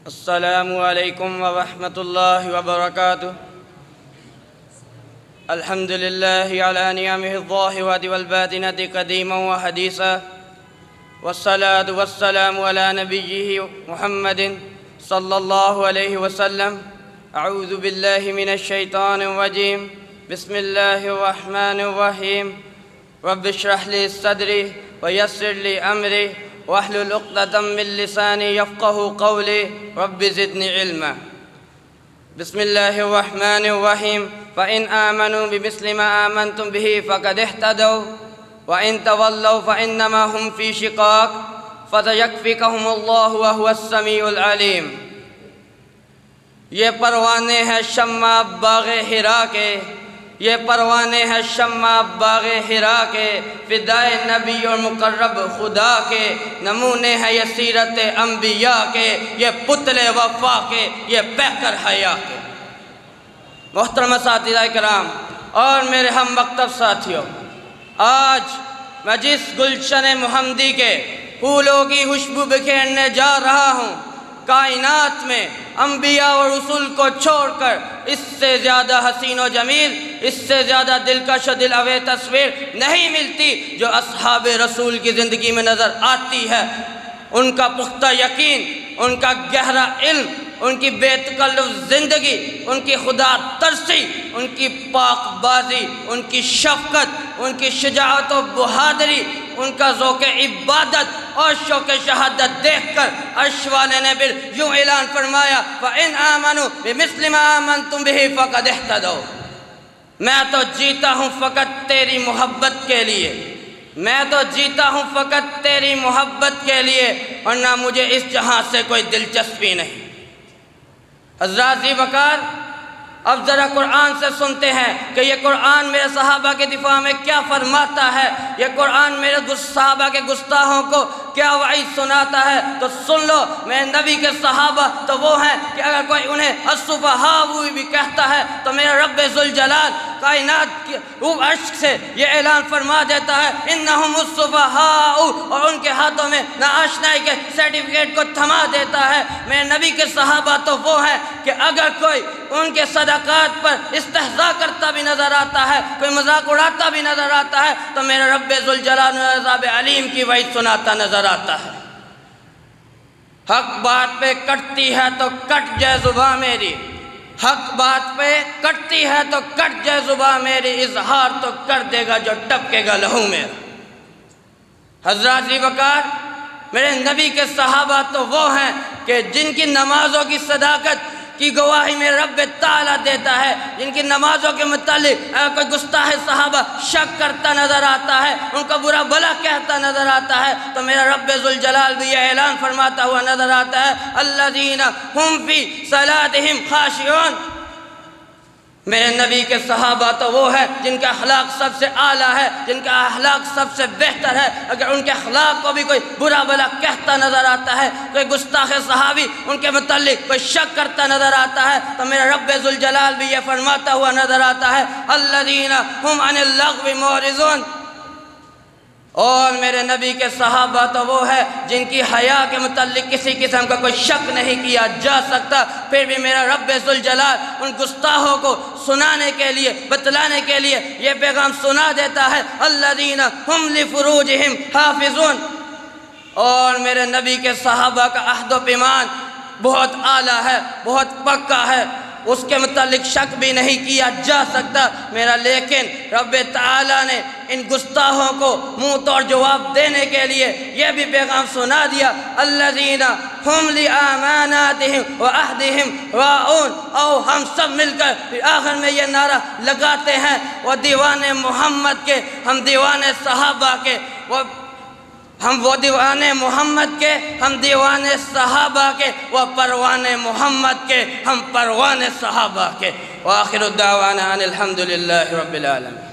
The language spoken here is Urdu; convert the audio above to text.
السلام علیکم ورحمۃ اللہ وبرکاتہ۔ الحمد للہ علی نعمہ الظاہرۃ والباطنۃ قدیما وحدیثا، والصلاة والسلام علی نبیہ محمد صلی اللہ علیہ وسلم۔ اعوذ باللہ من الشیطان الرجیم، بسم اللہ الرحمن الرحیم۔ رب اشرح لی صدری ویسر لی امری واحلل عقدۃ من لسانی یفقهوا قولی رب زدنی علما۔ بسم اللہ الرحمن الرحیم۔ فإن آمنوا بمثل ما آمنتم به فقد اهتدوا وإن تولوا فإنما هم في شقاق فسيكفيكهم الله وهو السميع العليم۔ یہ پروانے ہیں شمع باغ حرا کے، یہ پروانے ہیں شمع باغ حرا کے، فدائے نبی اور مقرب خدا کے، نمونے ہیں یہ سیرت انبیاء کے، یہ پتلے وفا کے، یہ پیکر حیا کے۔ محترم اساتذہ کرام اور میرے ہم مکتب ساتھیوں، آج میں جس گلشن محمدی کے پھولوں کی خوشبو بکھیرنے جا رہا ہوں، کائنات میں انبیاء اور رسول کو چھوڑ کر اس سے زیادہ حسین و جمیل، اس سے زیادہ دلکش و دلاویز تصویر نہیں ملتی جو اصحاب رسول کی زندگی میں نظر آتی ہے۔ ان کا پختہ یقین، ان کا گہرا علم، ان کی بے تکلف زندگی، ان کی خدا ترسی، ان کی پاک بازی، ان کی شفقت، ان کی شجاعت و بہادری، ان کا ذوق عبادت اور شوق شہادت دیکھ کر عرش والے نے پھر یوں اعلان فرمایا فَإِنْ آمَنُوا بِمِثْلِ مَا آمَنْتُمْ بِهِ فَقَدْ اهْتَدَوْا۔ میں تو جیتا ہوں فقط تیری محبت کے لیے، میں تو جیتا ہوں فقط تیری محبت کے لیے، ورنہ مجھے اس جہاں سے کوئی دلچسپی نہیں۔ حضرات ذی وقار، اب ذرا قرآن سے سنتے ہیں کہ یہ قرآن میرے صحابہ کے دفاع میں کیا فرماتا ہے، یہ قرآن میرے صحابہ کے گستاخوں کو کیا وعید سناتا ہے۔ تو سن لو، میرے نبی کے صحابہ تو وہ ہیں کہ اگر کوئی انہیں الصفہاء بھی کہتا ہے تو میرے رب ذوالجلال کائنات کے روح عرش سے یہ اعلان فرما دیتا ہے انہم الصفہاء، اور ان کے ہاتھوں میں ناآشنائی کے سرٹیفکیٹ کو تھما دیتا ہے۔ میرے نبی کے صحابہ تو وہ ہیں کہ اگر کوئی ان کے صدقات پر استہزاء کرتا بھی نظر آتا ہے، کوئی مذاق اڑاتا بھی نظر آتا ہے، تو میرے رب ذوالجلال عذاب علیم کی وعید سناتا نظر آتا ہے۔ حق بات پہ کٹتی ہے تو کٹ جائے زباں میری، حق بات پہ کٹتی ہے تو کٹ جائے زباں میری، اظہار تو کر دے گا جو ٹپکے گا لہو میرا۔ حضرات ذی وقار، میرے نبی کے صحابہ تو وہ ہیں کہ جن کی نمازوں کی صداقت کی گواہی میرے رب تعالیٰ دیتا ہے، جن کی نمازوں کے متعلق اگر کوئی گستاخ صحابہ شک کرتا نظر آتا ہے، ان کا برا بھلا کہتا نظر آتا ہے، تو میرا رب ذوالجلال بھی یہ اعلان فرماتا ہوا نظر آتا ہے الذین هم فی صلاتہم خاشعون۔ میرے نبی کے صحابہ تو وہ ہیں جن کا اخلاق سب سے اعلیٰ ہے، جن کا اخلاق سب سے بہتر ہے۔ اگر ان کے اخلاق کو بھی کوئی برا بھلا کہتا نظر آتا ہے، کوئی گستاخ صحابی ان کے متعلق کوئی شک کرتا نظر آتا ہے، تو میرے رب ذوالجلال بھی یہ فرماتا ہوا نظر آتا ہے الذین هم عن اللغو معرضون۔ اور میرے نبی کے صحابہ تو وہ ہے جن کی حیا کے متعلق کسی قسم کا کوئی شک نہیں کیا جا سکتا، پھر بھی میرا رب ذوالجلال ان گستاخوں کو سنانے کے لیے، بتلانے کے لیے یہ پیغام سنا دیتا ہے الذین هم لفروجہم حافظون۔ اور میرے نبی کے صحابہ کا عہد و پیمان بہت اعلیٰ ہے، بہت پکا ہے، اس کے متعلق شک بھی نہیں کیا جا سکتا میرا، لیکن رب تعالیٰ نے ان گستاخوں کو منہ توڑ جواب دینے کے لیے یہ بھی پیغام سنا دیا الذین هم لأماناتہم وعہدہم راعون۔ اور ہم سب مل کر پھر آخر میں یہ نعرہ لگاتے ہیں وہ دیوانے محمد کے، ہم دیوانے صحابہ کے، ہم وہ دیوانے محمد کے، ہم دیوانے صحابہ کے، وہ پروانے محمد کے، ہم پروانے صحابہ کے۔ وآخر الدعوانا ان الحمد للہ رب العالمین۔